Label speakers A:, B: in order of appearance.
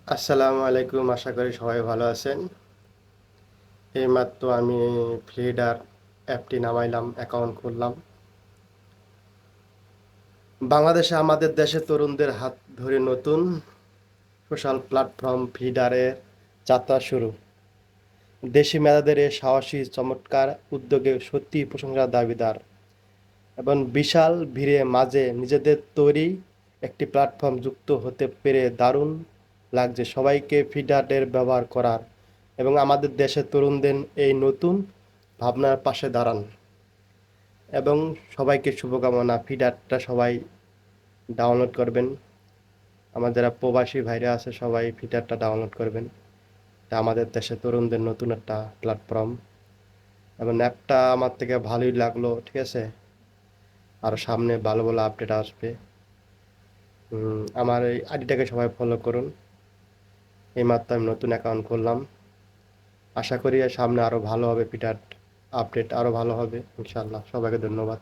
A: আসসালামু আলাইকুম, আশা করি সবাই ভালো আছেন। এইমাত্র আমি ফ্লিডার অ্যাপটি নামাইলাম, অ্যাকাউন্ট খুললাম। বাংলাদেশে আমাদের দেশের তরুণদের হাত ধরে নতুন সোশ্যাল প্ল্যাটফর্ম ফিডারের যাত্রা শুরু। দেশি মেধাদের এই সাহসী চমৎকার উদ্যোগে সত্যিই প্রশংসার দাবিদার এবং বিশাল ভিড়ে মাঝে নিজেদের তৈরি একটি প্ল্যাটফর্ম যুক্ত হতে পেরে দারুণ লাগছে সবাইকে ফিডারের ব্যবহার করার এবং আমাদের দেশের তরুণদের এই নতুন ভাবনার পাশে দাঁড়ান এবং সবাইকে শুভকামনা। ফিডারটা সবাই ডাউনলোড করবেন। আমার যারা প্রবাসী ভাইরা আছে সবাই ফিডারটা ডাউনলোড করবেন। এটা আমাদের দেশের তরুণদের নতুন একটা প্ল্যাটফর্ম এবং অ্যাপটা আমার থেকে ভালোই লাগলো, ঠিক আছে। আর সামনে ভালো ভালো আপডেট আসবে। আমার এই আইডিটাকে সবাই ফলো করুন। এইমাত্র আমি নতুন অ্যাকাউন্ট করলাম। আশা করি সামনে আরও ভালো হবে, ফিডার আপডেট আরও ভালো হবে ইনশাল্লাহ। সবাইকে ধন্যবাদ।